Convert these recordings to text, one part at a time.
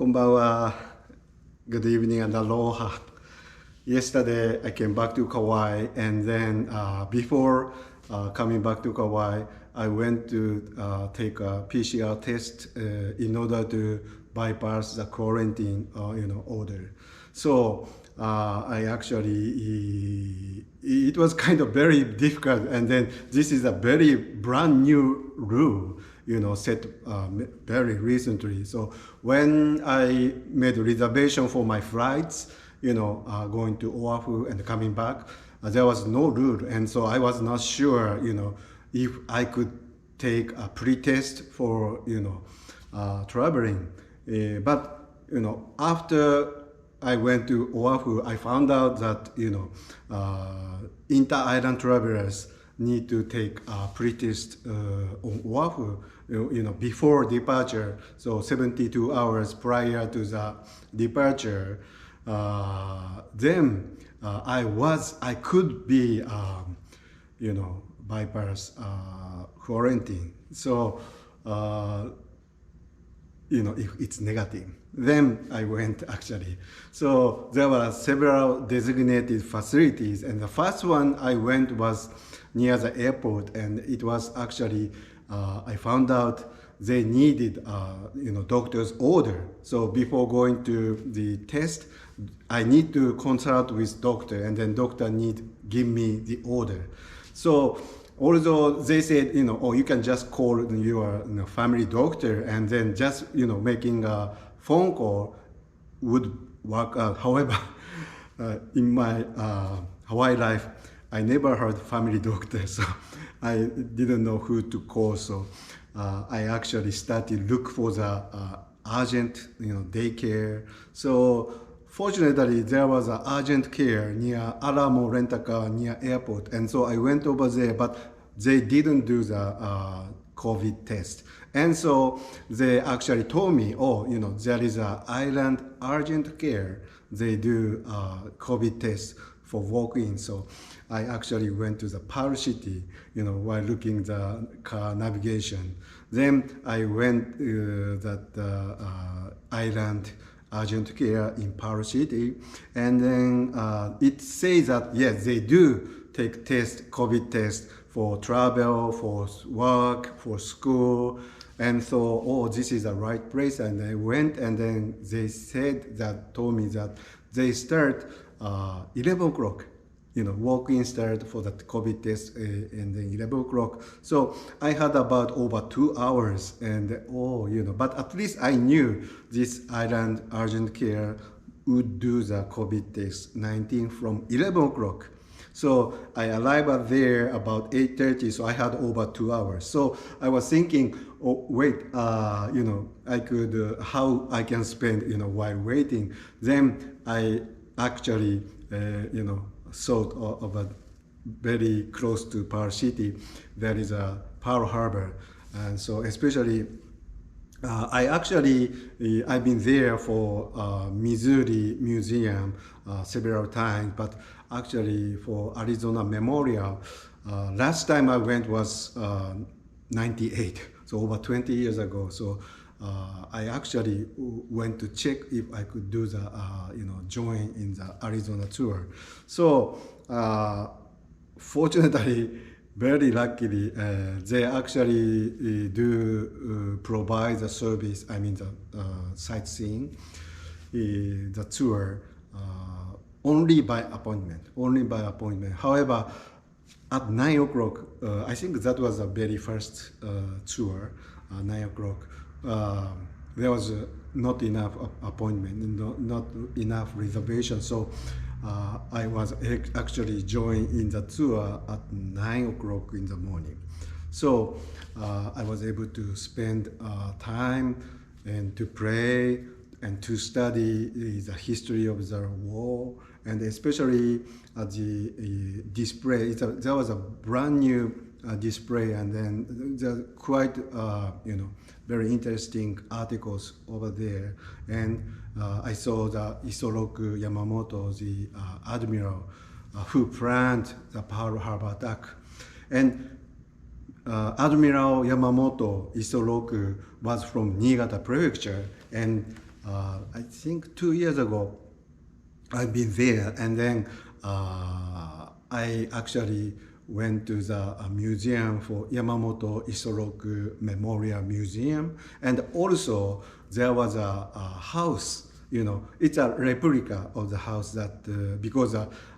Konbanwa. Good evening and aloha. Yesterday I came back to Kauai, and then before coming back to Kauai, I went to take a PCR test in order to bypass the quarantine order. So I actually, it was kind of very difficult, and then this is a very brand new rule, set very recently. So when I made a reservation for my flights, going to Oahu and coming back, there was no rule, and so I was not sure, if I could take a pre-test for, traveling. But, after I went to Oahu, I found out that, inter-island travelers need to take a pre-test on Oahu, before departure. So 72 hours prior to the departure, then I could be, bypass quarantine. So, if it's negative, then I went actually. So there were several designated facilities, and the first one I went was near the airport, and it was actually, I found out they needed, doctor's order. So before going to the test, I need to consult with doctor, and then doctor give me the order. So although they said, you can just call your family doctor, and then just, making a phone call would work out. However, in my Hawaii life, I never heard family doctor, so I didn't know who to call. So I actually started look for the urgent, daycare. So fortunately, there was an urgent care near Alamo Rent-A-Car near airport, and so I went over there, but they didn't do the COVID test. And so they actually told me, there is an island urgent care. They do COVID test for walk-in. So I actually went to the Pearl City, while looking the car navigation. Then I went to that island urgent care in Pearl City, and then it says that yes, they do take COVID test for travel, for work, for school, and so this is the right place. And I went, and then they told me that they start 11 o'clock. Walk-in start for the COVID test, and then 11 o'clock. So I had about over 2 hours, and but at least I knew this island urgent care would do the COVID test 19 from 11 o'clock. So I arrived there about 8:30, so I had over 2 hours. So I was thinking, I could, how I can spend, while waiting. Then I actually, thought of a very close to Pearl City, there is a Pearl Harbor. And so especially, I've been there for Missouri Museum several times, but actually for Arizona Memorial, Last time I went was 98, so over 20 years ago. So I actually went to check if I could do the, join in the Arizona tour. So fortunately, very luckily, they actually do provide the service, I mean the sightseeing, the tour, only by appointment. However, at 9 o'clock, I think that was the very first tour, 9 o'clock. There was not enough appointment, not enough reservation. So I was actually joined in the tour at 9 o'clock in the morning. So I was able to spend time and to pray and to study the history of the war, and especially the display. There was a brand new display, and then there's quite very interesting articles over there. And I saw the Isoroku Yamamoto, the admiral who planned the Pearl Harbor attack. And Admiral Yamamoto Isoroku was from Niigata Prefecture, and I think 2 years ago I've been there, and then I actually went to the museum for Yamamoto Isoroku Memorial Museum, and also there was a house, it's a replica of the house that because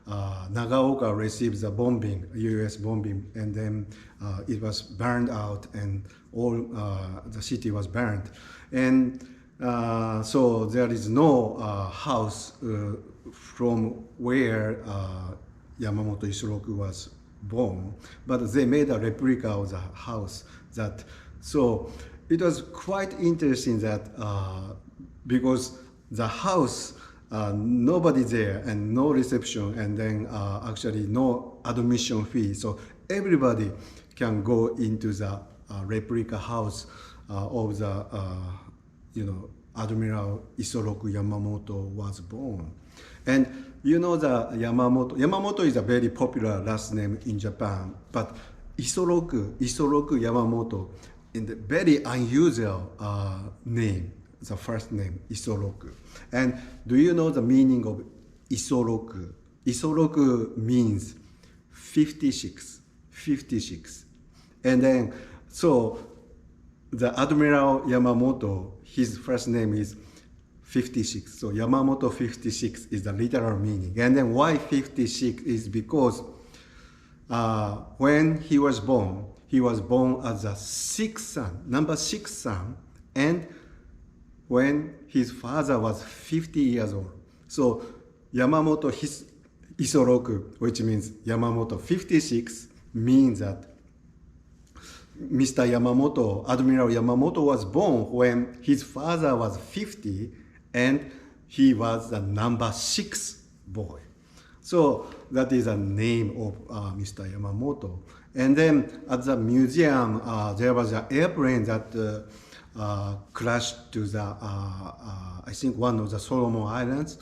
Nagaoka received the bombing, U.S. bombing, and then it was burned out, and all the city was burned, and so there is no house from where Yamamoto Isoroku was born, but they made a replica of the house. So it was quite interesting that because the house, nobody there and no reception, and then actually no admission fee, so everybody can go into the replica house of the Admiral Isoroku Yamamoto was born. And the Yamamoto is a very popular last name in Japan, but Isoroku Yamamoto is a very unusual name, the first name, Isoroku. And do you know the meaning of Isoroku? Isoroku means 56. And then, so the Admiral Yamamoto, his first name is 56. So Yamamoto 56 is the literal meaning. And then why 56 is because when he was born as the number six son, and when his father was 50 years old. So Yamamoto Isoroku, which means Yamamoto 56, means that Mr. Yamamoto, Admiral Yamamoto, was born when his father was 50 and he was the number 6 boy. So that is the name of Mr. Yamamoto. And then at the museum, there was an airplane that crashed to the, I think one of the Solomon Islands.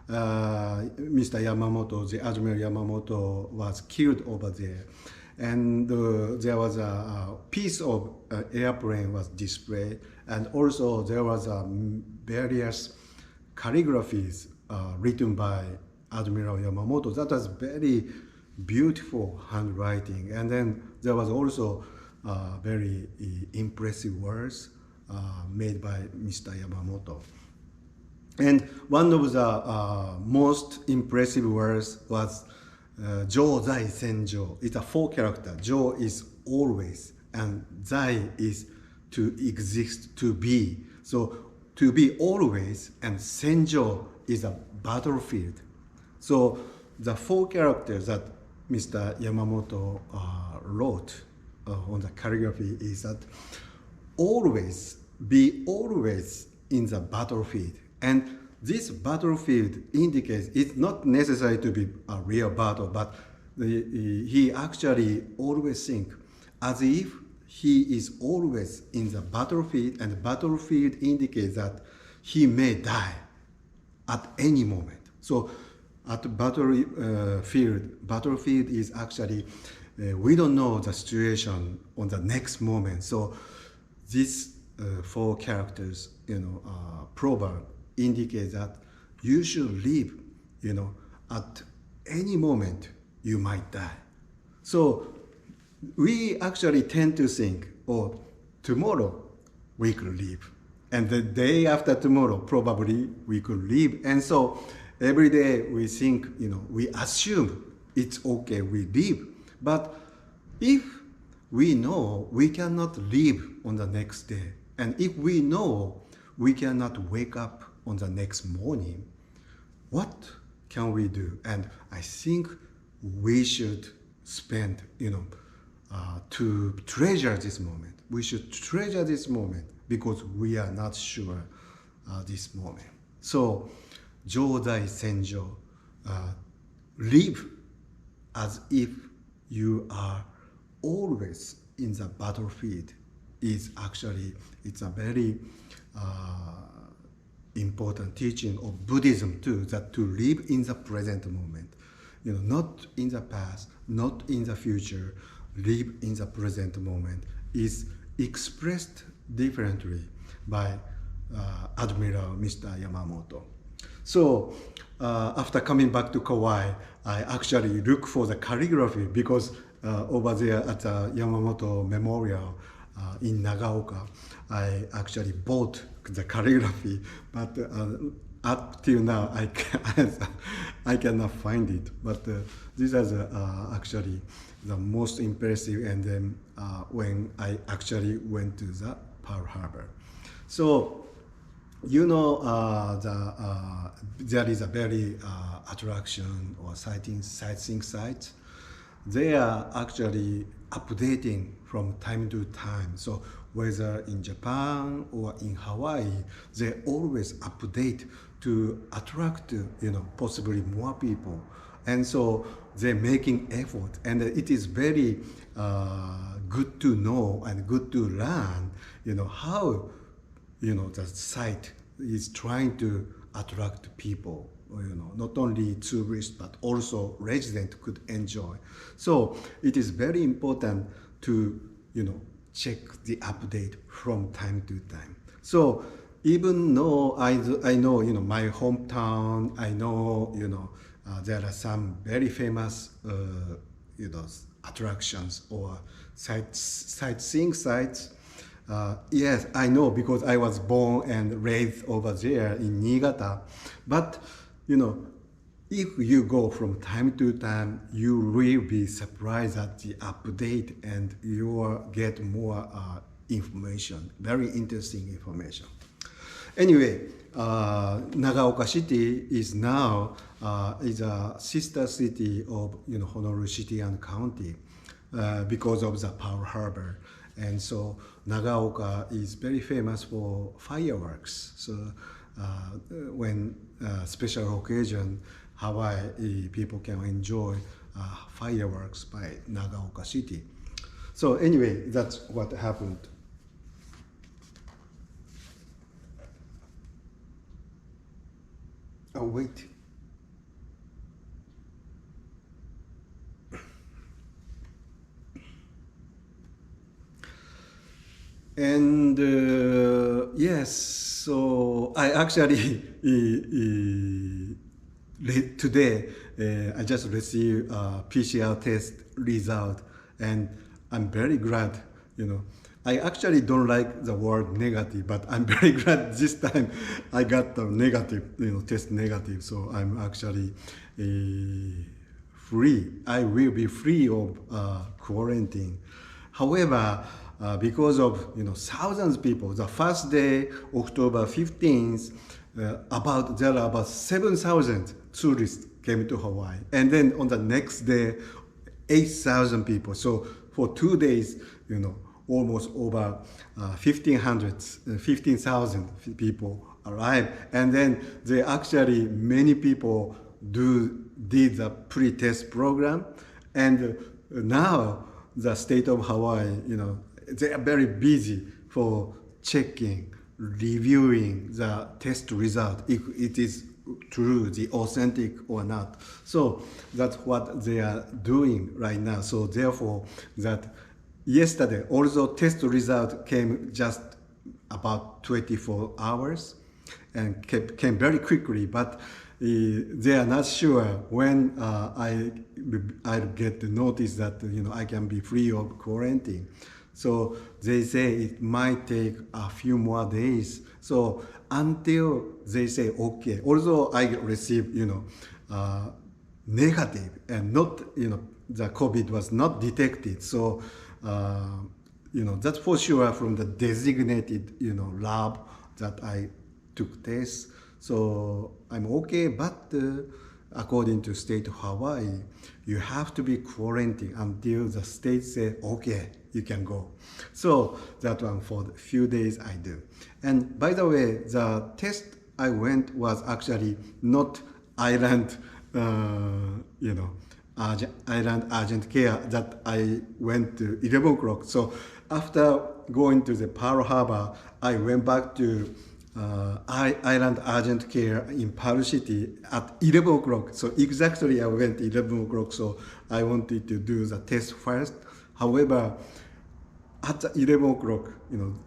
Mr. Yamamoto, the Admiral Yamamoto, was killed over there. And there was a piece of airplane was displayed, and also there was various calligraphies written by Admiral Yamamoto. That was very beautiful handwriting, and then there was also very impressive words made by Mr. Yamamoto. And one of the most impressive words was Jo Zai Senjo. It's a 4 character. Jo is always, and Zai is to exist, to be. So to be always, and Senjo is a battlefield. So the 4 characters that Mr. Yamamoto wrote on the calligraphy is that always, be always in the battlefield. And this battlefield indicates it's not necessary to be a real battle, but he actually always thinks as if he is always in the battlefield, and the battlefield indicates that he may die at any moment. So at battlefield is actually we don't know the situation on the next moment. So these four characters, proverb indicate that you should live, at any moment you might die. So we actually tend to think, oh, tomorrow we could live. And the day after tomorrow, probably we could live. And so every day we think, we assume it's okay, we live. But if we know we cannot live on the next day, and if we know we cannot wake up on the next morning, what can we do? And I think we should spend, to treasure this moment. We should treasure this moment because we are not sure this moment. So, Jodai Senjo, live as if you are always in the battlefield is actually, it's a very important teaching of Buddhism too, that to live in the present moment, not in the past, not in the future, live in the present moment is expressed differently by Admiral Mr. Yamamoto. So after coming back to Kauai, I actually look for the calligraphy because over there at the Yamamoto Memorial in Nagaoka, I actually bought the calligraphy, but up till now I cannot find it. But these are actually the most impressive, and then when I actually went to the Pearl Harbor. So there is a very attraction or sightseeing sites. They are actually updating from time to time. So whether in Japan or in Hawaii, they always update to attract, possibly more people. And so they're making effort, and it is very good to know and good to learn, how, the site is trying to attract people, not only tourists, but also residents could enjoy. So it is very important to, check the update from time to time. So even though I know, my hometown, I know, there are some very famous, attractions or sightseeing sites. Yes, I know because I was born and raised over there in Niigata. But, if you go from time to time, you will be surprised at the update and you will get more information, very interesting information. Anyway, Nagaoka City is now is a sister city of Honolulu City and County because of the Pearl Harbor. And so Nagaoka is very famous for fireworks. So when special occasion, Hawaii people can enjoy fireworks by Nagaoka City. So anyway, that's what happened. Oh, wait. And yes, so I actually today I just received a PCR test result, and I'm very glad. I actually don't like the word negative, but I'm very glad this time I got the negative, test negative. So I'm actually free. I will be free of quarantine. However, because of thousands of people, the first day, October 15th, there are about 7,000 tourists came to Hawaii, and then on the next day, 8,000 people. So for 2 days, almost over 15,000 people arrived, and then many people did the pre-test program, and now the state of Hawaii, they are very busy for checking, reviewing the test result if it is true, the authentic or not. So that's what they are doing right now. So therefore, that yesterday, although test result came just about 24 hours and came very quickly, but they are not sure when I'll get the notice that I can be free of quarantine. So they say it might take a few more days. So until they say okay, although I receive negative and not the COVID was not detected. So that's for sure from the designated lab that I took tests. So I'm okay, but according to state of Hawaii, you have to be quarantined until the state say okay, you can go. So that one for a few days I do. And by the way, the test I went was actually not island, island urgent care that I went to 11 o'clock. So after going to the Pearl Harbor, I went back to island urgent care in Pearl City at 11 o'clock. So exactly I went 11 o'clock. So I wanted to do the test first. However, at 11 o'clock,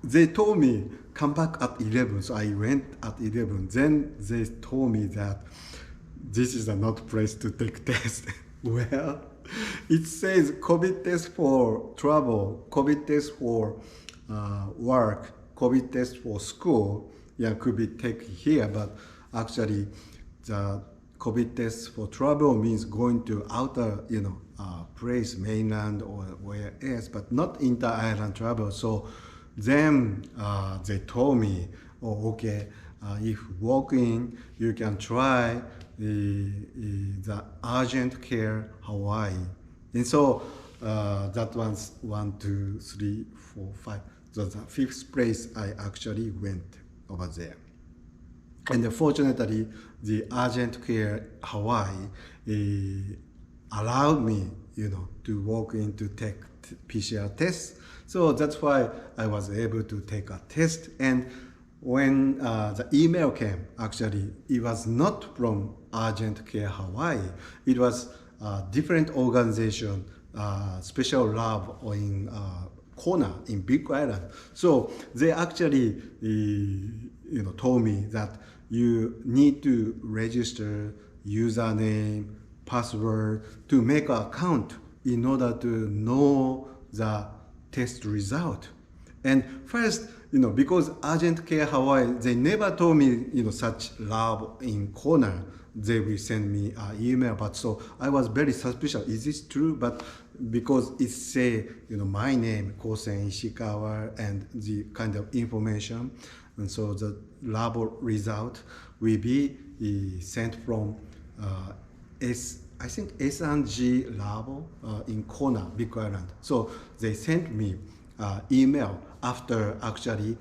they told me come back at 11. So I went at 11. Then they told me that this is not place to take test. Well, it says COVID test for travel, COVID test for work, COVID test for school. Yeah, could be taken here, but actually the COVID test for travel means going to outer, place, mainland or where else, but not inter-island travel. So then they told me, oh, okay, if walking, you can try the urgent care Hawaii. And so that one's 1, 2, 3, 4, 5. So the 5th place I actually went over there. And fortunately, the urgent care Hawaii allowed me, to walk in to take PCR tests. So that's why I was able to take a test. And when the email came, actually, it was not from urgent care Hawaii. It was a different organization, special lab in Kona in Big Island. So they actually, told me that you need to register username, password to make an account in order to know the test result. And first, because urgent care Hawaii, they never told me, such lab in Kona, they will send me an email. But so I was very suspicious. Is this true? But because it say, my name, Kosen Ishikawa, and the kind of information, and so the lab result will be sent from I think S&G lab in Kona, Big Island. So they sent me email after actually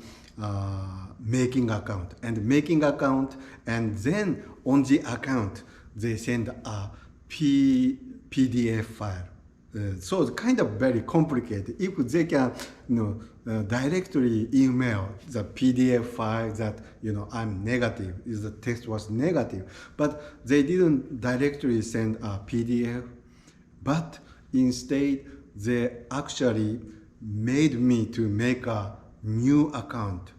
making account, and then on the account they send a PDF file. So it's kind of very complicated. If they can, directly email the PDF file that I'm negative, the test was negative, but they didn't directly send a PDF, but instead they actually made me to make a new account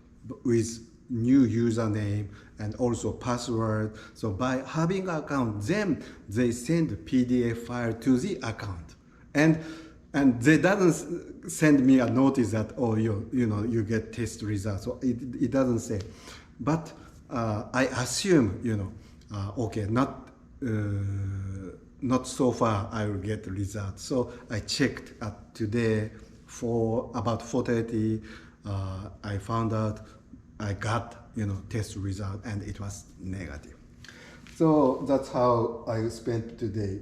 with new username and also password. So by having an account, then they send the PDF file to the account. And they doesn't send me a notice that, oh, you get test results. So it doesn't say. But I assume, okay, not so far I will get results. So I checked today for about 4:30. I found out I got, test result, and it was negative. So that's how I spent today.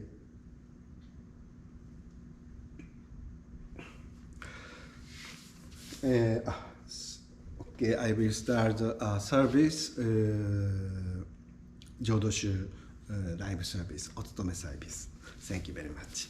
Okay, I will start service, Jodo Shu live service, お勤めサービス. Thank you very much.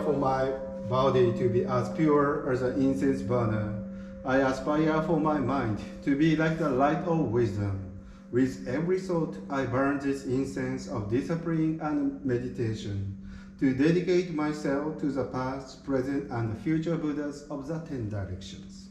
For my body to be as pure as an incense burner. I aspire for my mind to be like the light of wisdom. With every thought, I burn this incense of discipline and meditation to dedicate myself to the past, present, and future Buddhas of the 10 directions.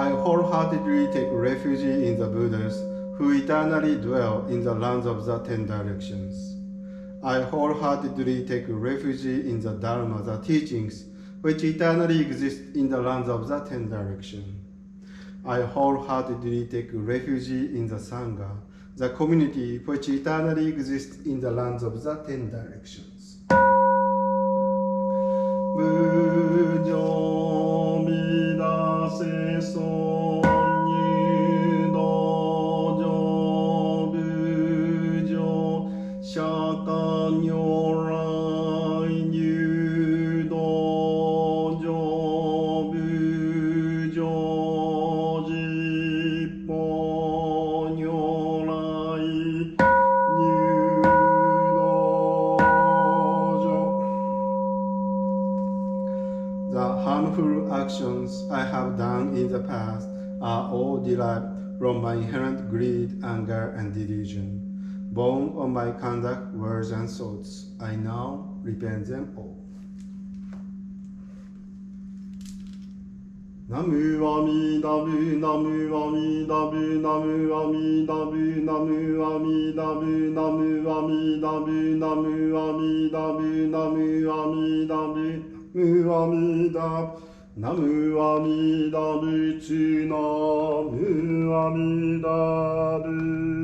I wholeheartedly take refuge in the Buddhas who eternally dwell in the lands of the 10 directions. I wholeheartedly take refuge in the Dharma, the teachings which eternally exist in the lands of the 10 directions. I wholeheartedly take refuge in the Sangha, the community which eternally exists in the lands of the 10 directions. Actions I have done in the past are all derived from my inherent greed, anger, and delusion. Born of my conduct, words, and thoughts, I now repent them all. Namu Amida Bu, Namu Amida Bu, Namu Amida Bu, Namu Amida Bu, Namu Amida Bu, Namu Amida Bu, Namu Amida Bu, Namu Amida Bu. Namu Amida Butsu, Namu Amida Bu.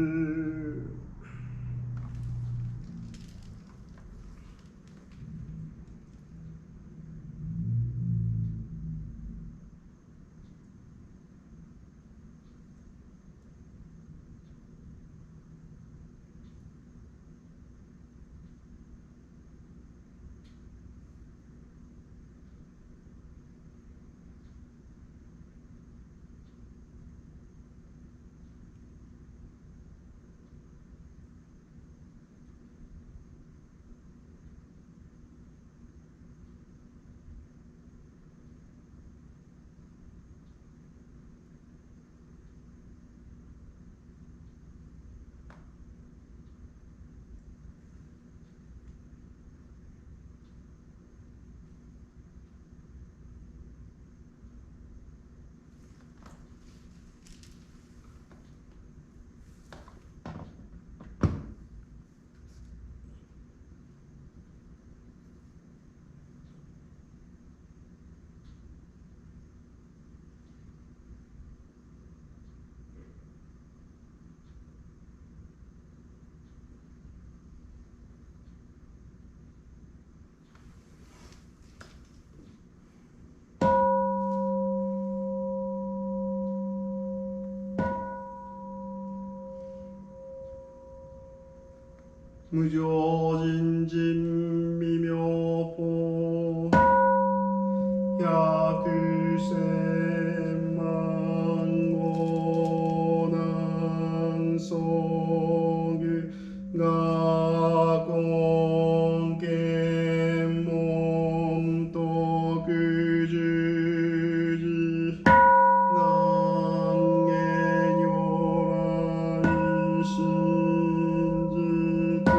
無常人人微妙法百千万語南宋具我根検問徳十字願下如来真実義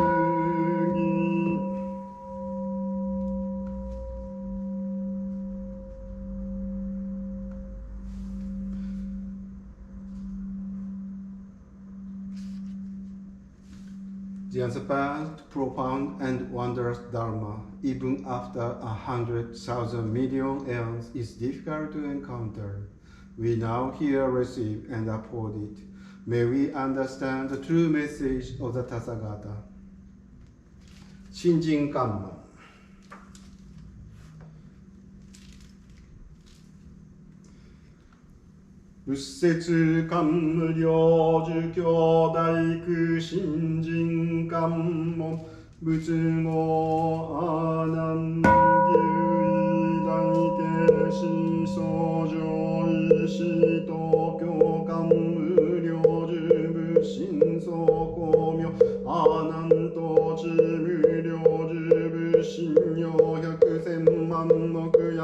The unsurpassed, profound, and wondrous Dharma, even after 100,000 million eons, is difficult to encounter. We now here receive and uphold it. May we understand the true message of the Tathagata. 新人観門仏説観無量寿教大工新人観門仏語阿南牛医大慶思想上医師東京観無量寿仏心相光明阿南東地無量寿仏心用百千万の九山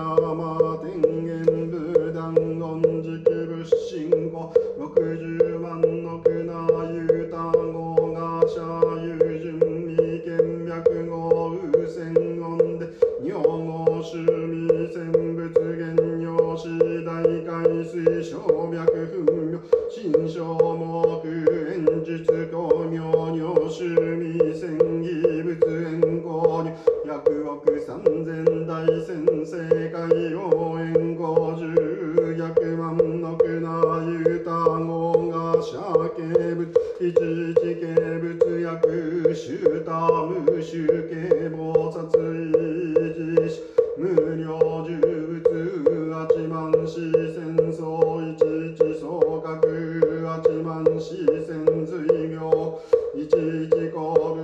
天元武断言時期仏信号60万の九那有単語が社有準備見脈語有千言で尿語趣味千仏言用子大海水小脈分明心象目演術公明尿趣味千義仏縁公入百億三千大先生海応援50百万の九那有単語が社慶仏一一慶仏薬集多無集慶菩薩維持無量寿仏八万四千層一一総覚八万四千随妙一一公部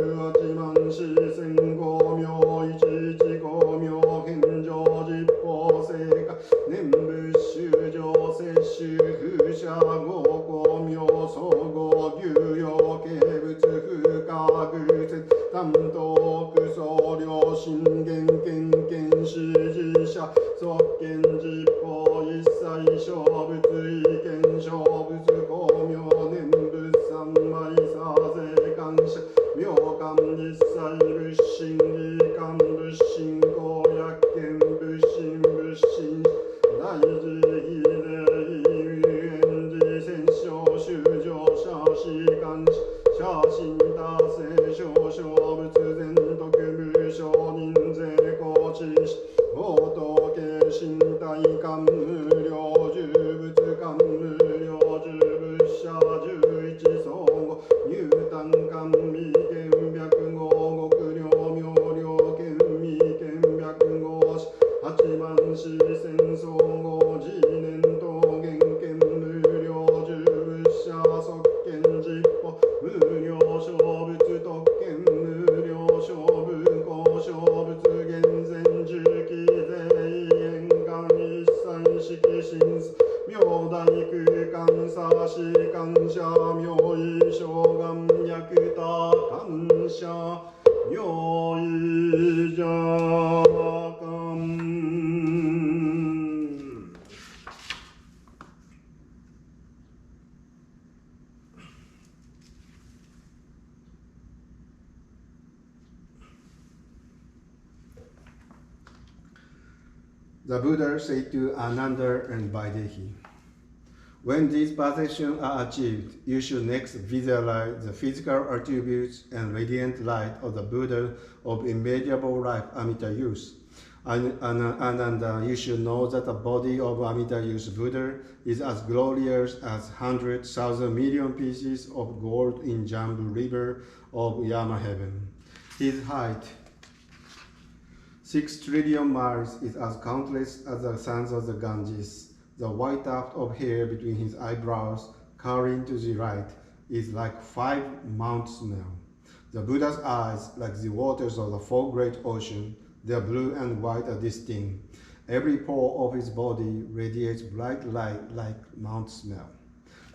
八万四千公明一一公明返上実法成果念仏修上摂取風車合公明総合牛用形物不可偶説担当苦僧良心言見見支持者即見実法一切小仏意見小仏公明念仏三昧さ税感謝妙感一切仏心義感仏心公約見仏心仏心大事非礼縁寺戦勝修上写真感謝写真達成少々仏前特無少人税高知識法統計身体感無量寿仏感無量寿仏者11相互入丹感未見白語極量妙量見未見白語8万四千相互次年桃源見無量寿仏者即見実法無量小仏特見無量小仏公小仏厳前重機税縁願一切式心妙大空間差し感謝妙意正願脈多感謝妙意邪感The Buddha said to Ananda and Vaidehi, when these perfections are achieved, you should next visualize the physical attributes and radiant light of the Buddha of immeasurable life, Amita Youth. Ananda, you should know that the body of Amita Youth Buddha is as glorious as 100,000 million pieces of gold in Jambu River of Yama Heaven. His height 6 trillion miles is as countless as the sands of the Ganges. The white tuft of hair between his eyebrows, curling to the right, is like 5 Mount Snow. The Buddha's eyes, like the waters of the four great oceans, their blue and white are distinct. Every pore of his body radiates bright light like Mount Smell.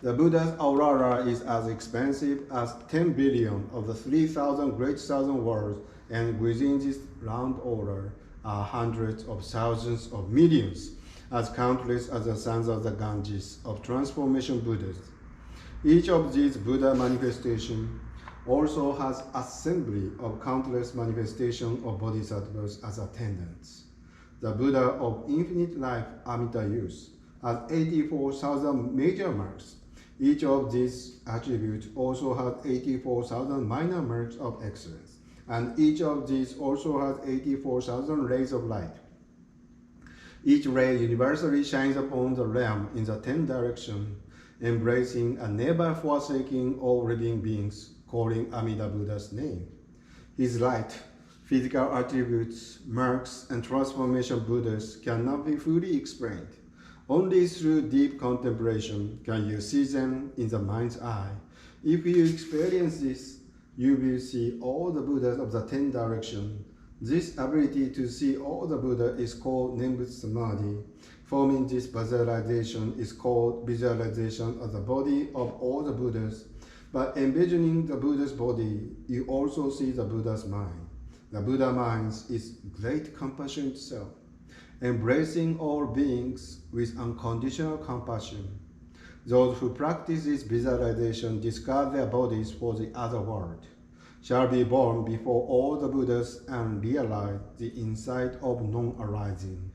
The Buddha's aurora is as expansive as 10 billion of the 3,000 great thousand worlds, and within this round aura are hundreds of thousands of millions, as countless as the sons of the Ganges of transformation Buddhas. Each of these Buddha manifestations also has assembly of countless manifestations of bodhisattvas as attendants. The Buddha of infinite life, Amita Youth, has 84,000 major marks. Each of these attributes also has 84,000 minor marks of excellence, and each of these also has 84,000 rays of light. Each ray universally shines upon the realm in the 10 directions, embracing and never forsaking all living beings, calling Amida Buddha's name. His light, physical attributes, marks, and transformation Buddhas cannot be fully explained. Only through deep contemplation can you see them in the mind's eye. If you experience this, you will see all the Buddhas of the 10 directions. This ability to see all the Buddha is called Nembut Samadhi. Forming this visualization is called visualization of the body of all the Buddhas. By envisioning the Buddha's body, you also see the Buddha's mind. The Buddha mind is great compassion itself, embracing all beings with unconditional compassion. Those who practice this visualization discard their bodies for the other world, shall be born before all the Buddhas and realize the insight of non-arising.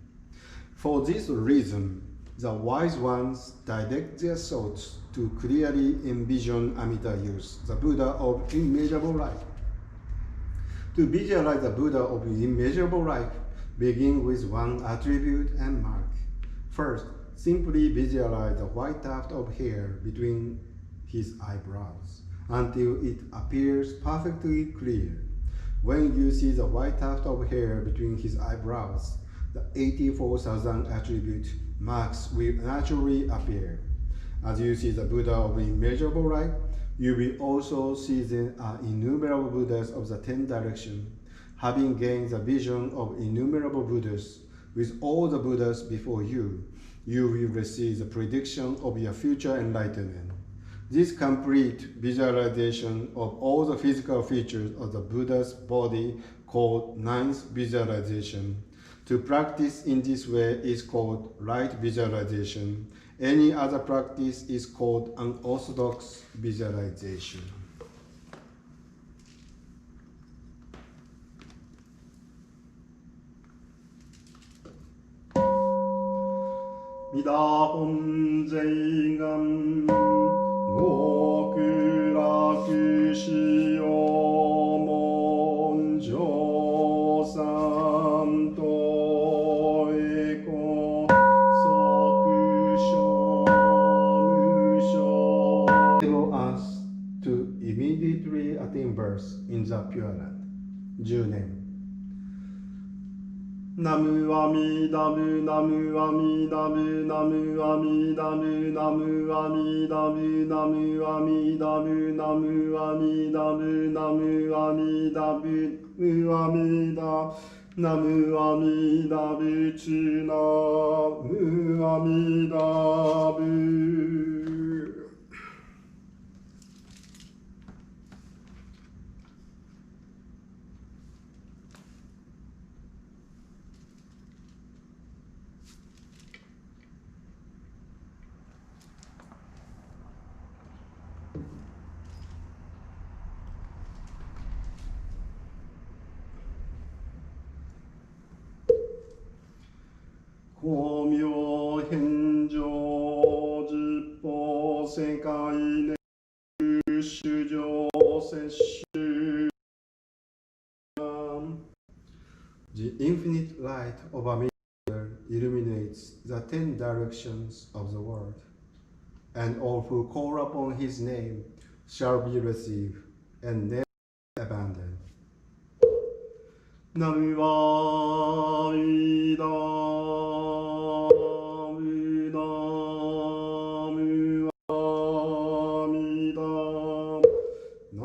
For this reason, the wise ones direct their thoughts to clearly envision Amida Youth, the Buddha of immeasurable life. To visualize the Buddha of immeasurable life, begin with one attribute and mark. First, simply visualize the white tuft of hair between his eyebrows until it appears perfectly clear. When you see the white tuft of hair between his eyebrows, the 84,000 attribute marks will naturally appear. As you see the Buddha of immeasurable light, you will also see the innumerable Buddhas of the 10 directions. Having gained the vision of innumerable Buddhas with all the Buddhas before you, you will receive the prediction of your future enlightenment. This complete visualization of all the physical features of the Buddha's body called ninth visualization. To practice in this way is called right visualization. Any other practice is called unorthodox visualization. Mida hon zeigam gokuraku shio monjo santo eko sokusho musho. Enable us to immediately attain birth in the Pure Land. 10年。ナムアミダブナムアミダブナムアミダブナムアミダブナムアミダブナムアミダブナムアミダブムアミダナムアミダブチナムアミダブ。光明返上十法世界念主上摂取。The infinite light of a mirror illuminates the 10 directions of the world, and all who call upon his name shall be received and never abandoned. ナムワイダムナムアミダナ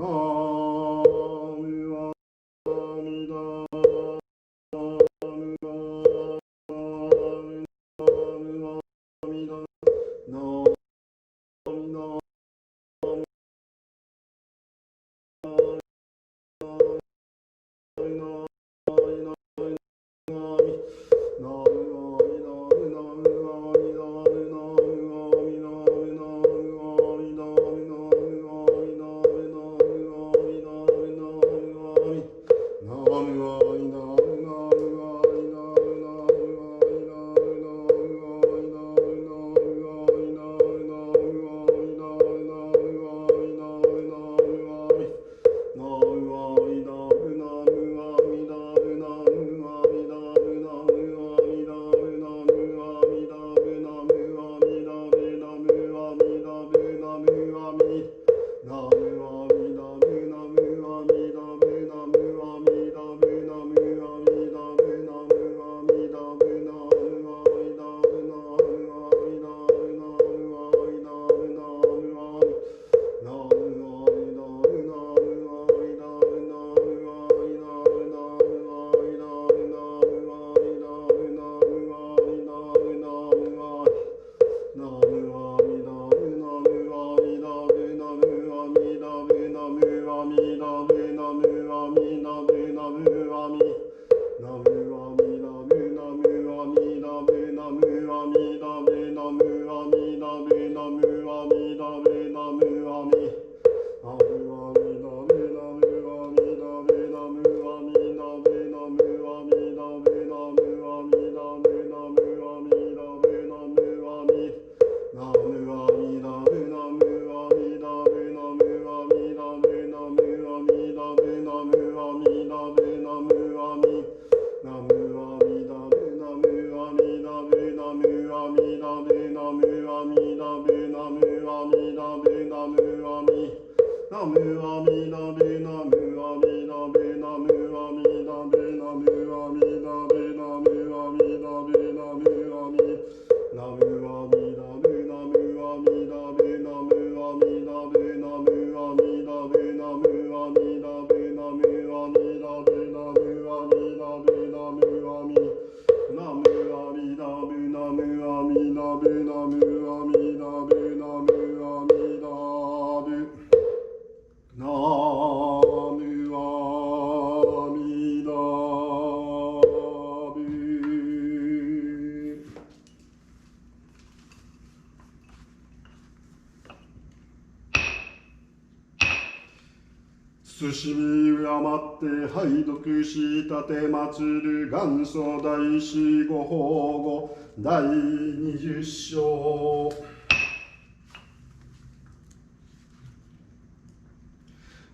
伏見敬って拝読し立て祭る元祖大師ご法語第20章。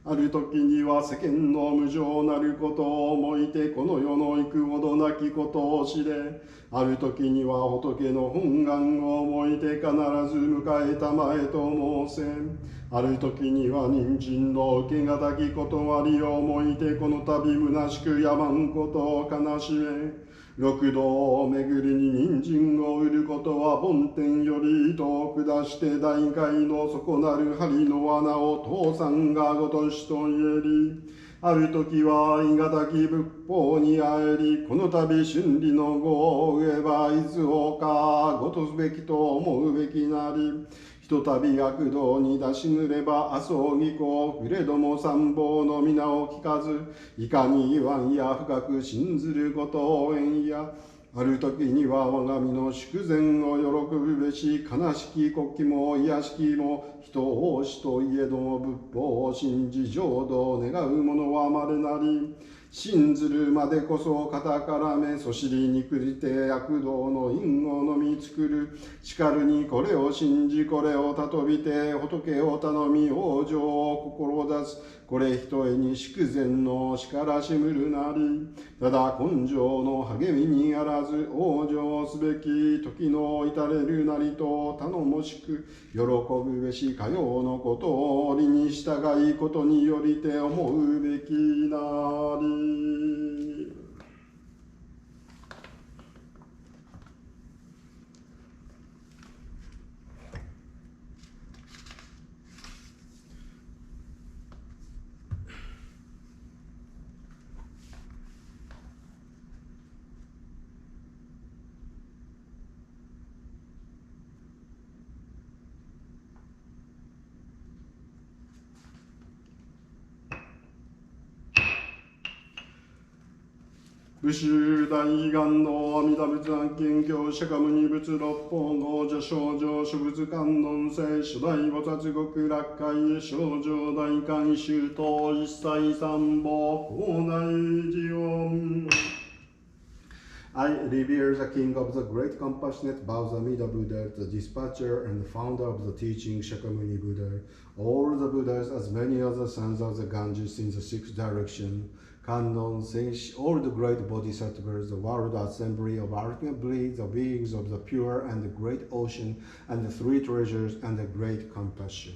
ある時には世間の無常なることをもいてこの世の幾ほどなきことを知れ、ある時には仏の本願をもいて必ず迎えたまえと申せ、ある時には人参の受けがたき断りをもいてこの度虚しくやまんことを悲しめ、六道を巡りに人参を売ることは梵天より糸を下して大海の底なる針の穴を父さんがごとしと言えり、ある時は愛がたき仏法にあえり、この度春理の語を言えばいつをかごとすべきと思うべきなり、ひとたび悪道に出しぬれば麻生義行くれども参謀の皆を聞かず、いかに言わんや深く信ずることをえんや、ある時には我が身の祝善を喜ぶべし悲しき国旗も癒しきも人をしといえども仏法を信じ浄土を願う者は稀なり、信ずるまでこそ肩からめそしりにくじて悪道の因を飲み作る、しかるにこれを信じこれをたとびて仏を頼み往生を志す、これひとえに祝善のしからしむるなり、ただ根性の励みにあらず往生すべき時の至れるなりと頼もしく喜ぶべしかようのことを折に従いことによりて思うべきなり。武州大願の阿弥陀仏案件教釈迦牟尼仏六法合助症状諸仏観音聖初代菩薩極楽会症状大観衆等一切三宝高内寺音。I revere the King of the Great Compassionate Bausamida Buddha, the dispatcher and the founder of the teaching Shakyamuni Buddha, all the Buddhas, as many as the sons of the Ganges in the sixth direction, Kannon, Seish, all the great bodhisattvas, the world assembly of ultimately the beings of the pure and the great ocean, and the three treasures and the great compassion.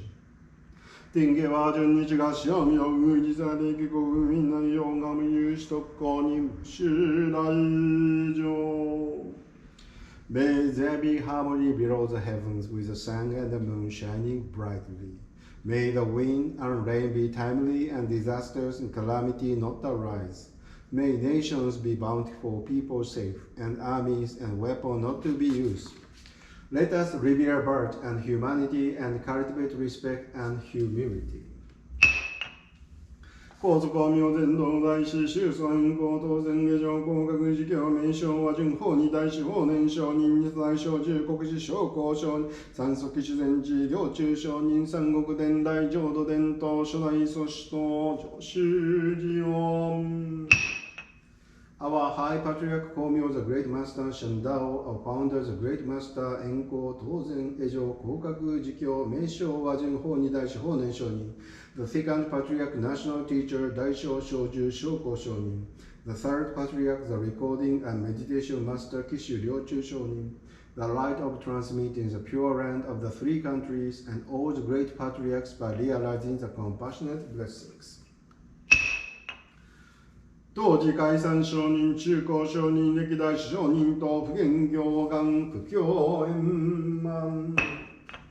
天下は順日がしおみをうじされきこうみんなようがむゆうしとこにむしゅらいじょう。May there be harmony below the heavens with the sun and the moon shining brightly. May the wind and rain be timely and disasters and calamity not arise. May nations be bountiful, people safe, and armies and weapons not to be used. Let us revere birth and humanity and cultivate respect and humility. 皇族は明前道大師宗尊高等前下上皇学寺教名称は順法に大師法年上人日大小十国寺商工商人三足修善寺領中商人三国伝来浄土伝統初代祖師と上州寺音。Our High Patriarch Komyo, the Great Master Shandao, our founder, the Great Master Enko, Tozen, Ejo, Kokaku, Jikyo, Meisho, Wajin, Honi, Daisho, Honen, Shonin, the second Patriarch National Teacher, Daisho, Shoju, Shoko, Shonin, the third Patriarch, the Recording and Meditation Master, Kishu, Ryochu, Shonin, the light of transmitting the pure land of the three countries, and all the great patriarchs by realizing the compassionate blessings. 当時解散上人、中高上人、歴代上人と普賢行願苦教円満。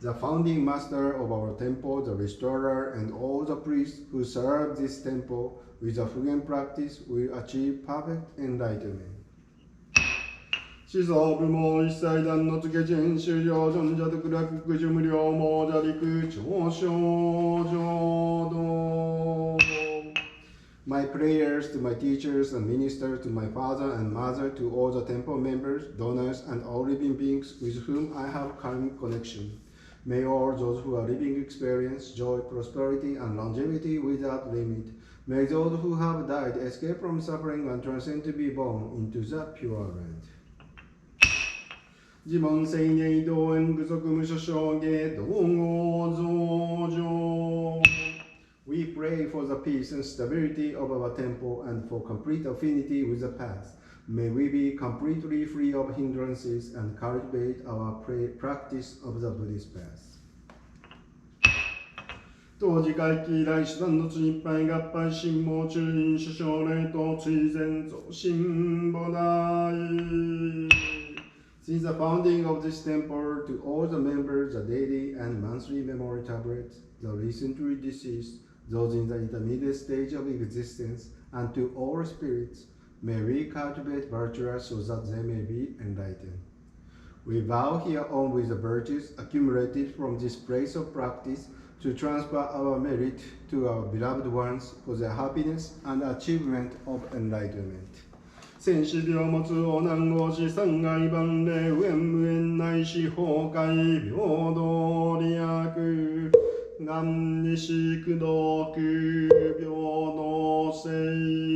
The founding master of our temple, the restorer, and all the priests who serve this temple with the Fugen practice will achieve perfect enlightenment. 思想部門一切断の付け順終了尊者独楽苦樹無料亡者陸長生浄土。My prayers to my teachers and ministers, to my father and mother, to all the temple members, donors, and all living beings with whom I have karmic connection. May all those who are living experience joy, prosperity, and longevity without limit. May those who have died escape from suffering and transcend to be born into the pure land. 自問正義同縁具足無所証芸同合増上 We pray for the peace and stability of our temple and for complete affinity with the path. May we be completely free of hindrances and cultivate our practice of the Buddhist path. 当時会期来手段の一杯合杯心盲中陰諸奨励と追善増進母大 Since the founding of this temple, to all the members, the daily and monthly memory tablets, the recently deceased, those in the intermediate stage of existence, and to all spirits, may we cultivate virtues so that they may be enlightened. We vow hereon with the virtues accumulated from this place of practice to transfer our merit to our beloved ones for their happiness and achievement of enlightenment. 戦士病持つお難合し三害万礼無縁無縁ないし崩壊平等利益願にし苦毒平等性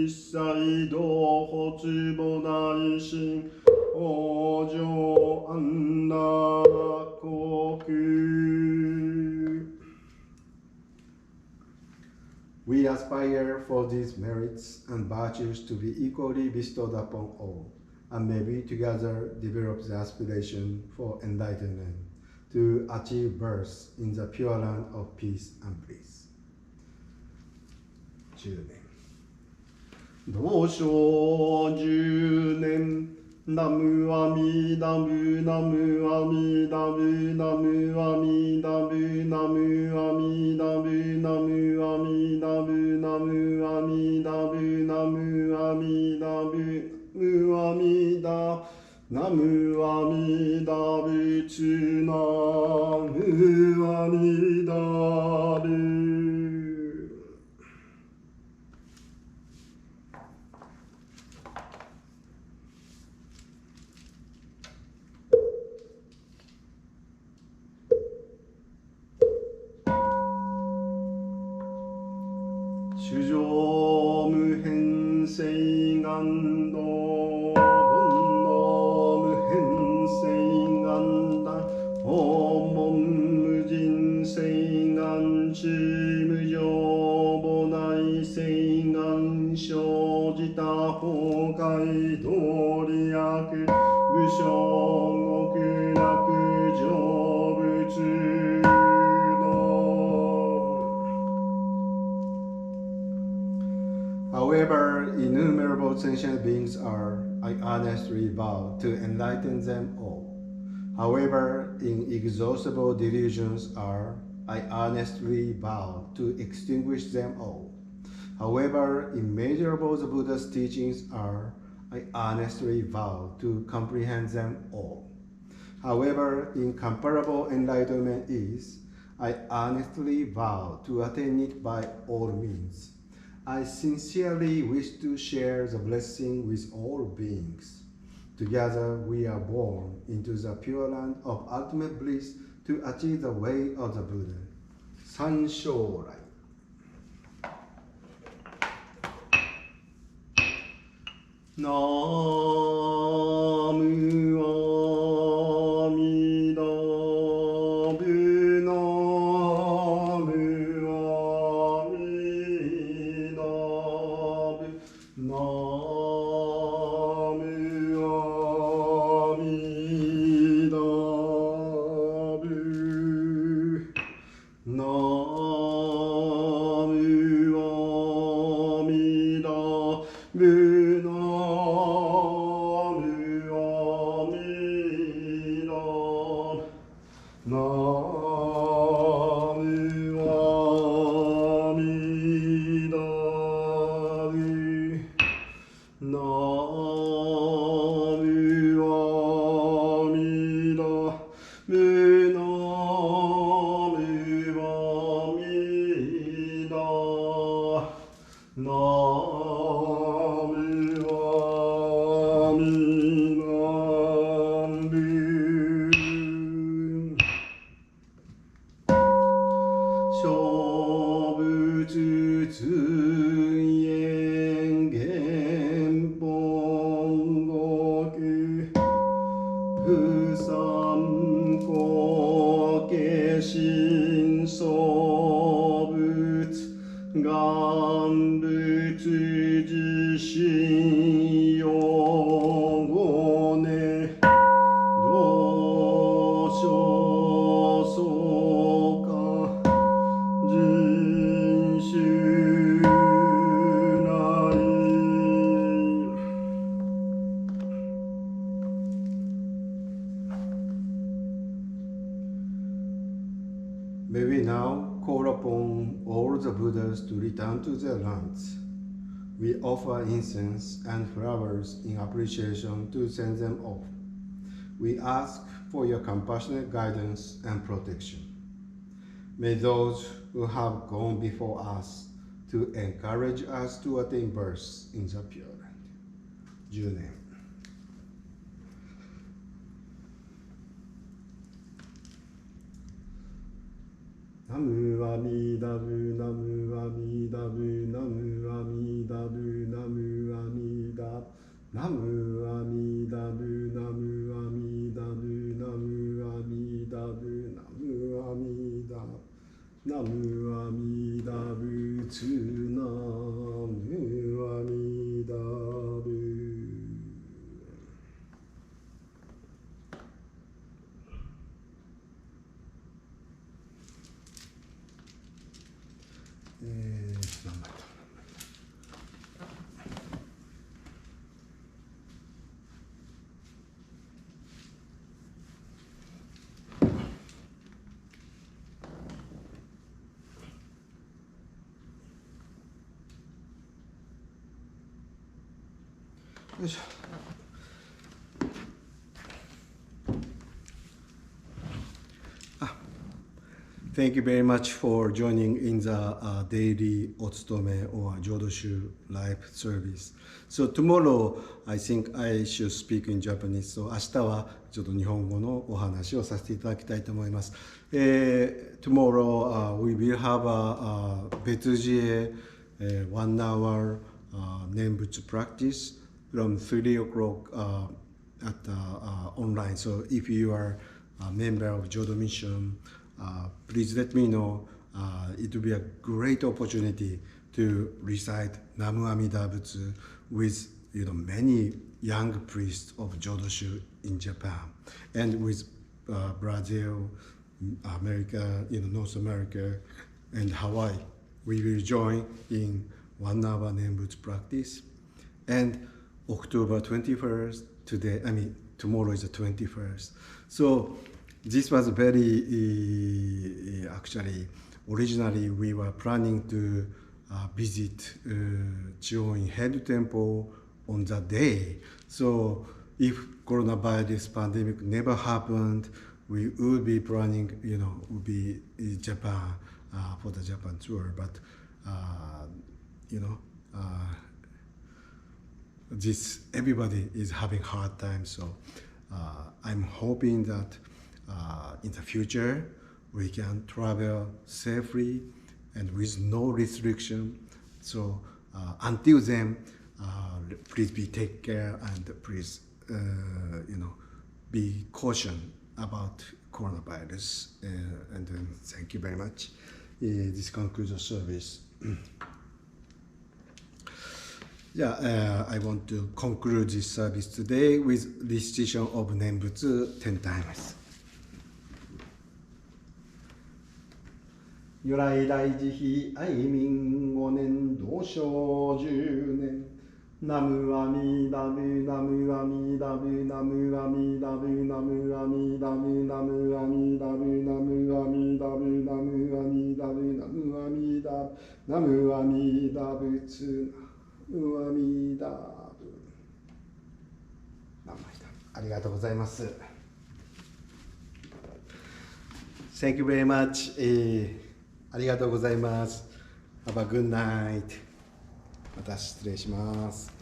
一切同発母大心往生安楽国 We aspire for these merits and virtues to be equally bestowed upon all, and may we together develop the aspiration for enlightenment to achieve birth in the pure land of peace and bliss. 10年同生10年ナムアミダブナムアミダブナムアミダブナムアミダブナムアミダブナムアミダブナムアミダブムアミダナムアミダブツナムアミダブ主上無変性願道煩悩無変性願だ訪問無人性願地無常母大性願生じた崩壊道理悪無償極楽成仏 However innumerable sentient beings are, I honestly vow to enlighten them all. However inexhaustible delusions are, I honestly vow to extinguish them all. However immeasurable the Buddha's teachings are, I honestly vow to comprehend them all. However incomparable enlightenment is, I honestly vow to attain it by all means. I sincerely wish to share the blessing with all beings. Together we are born into the pure land of ultimate bliss to achieve the way of the Buddha. 三将来 ナムアミダブナムアミダブナムアミダブナムアミダブナ ナム人よごねどしょそうか人種なり May we now call upon all the Buddhas to return to their lands. We offer incense and flowers in appreciation to send them off. We ask for your compassionate guidance and protection. May those who have gone before us to encourage us to attain birth in the Pure Land. 10年。ナムアミダブナムアミダブナムアミダブナムアミダナムアミダブナムアミダブナムアミダブナムアミダナムアミダブツナムアミダブ何枚だよいしょ。Thank you very much for joining in the daily Otsutome or Jodo Shu live service. So tomorrow, I think I should speak in Japanese. So 明日はちょっと日本語のお話をさせていただきたいと思います。Tomorrow, we will have a 別次へ1 hour 念仏 practice from 3 o'clock at online. So if you are a member of Jodo Mission, please let me know. It will be a great opportunity to recite Namu Amida Butsu with many young priests of Jodo Shu in Japan and with Brazil, America, North America, and Hawaii. We will join in 1 hour Nembutsu practice. And October 21st, tomorrow is the 21st. So this was very, actually, originally we were planning to visit Chioin Head Temple on that day. So if coronavirus pandemic never happened, we would be planning, would be in Japan for the Japan tour. But, everybody is having hard time. So I'm hoping that in the future, we can travel safely and with no restriction. So until then, please take care and please, be cautious about coronavirus. And thank you very much. This concludes the service. I want to conclude this service today with recitation of Nembutsu 10 times. 如来大慈悲愛民5年同生10年ナムアミダブナムアミダブナムアミダブナムアミダブナムアミダブナムアミダブナムアミダブナムアミダブナムアミダブツナムアミダブありがとうございます。Thank you very much. ありがとうございます。Have a good night. また失礼します。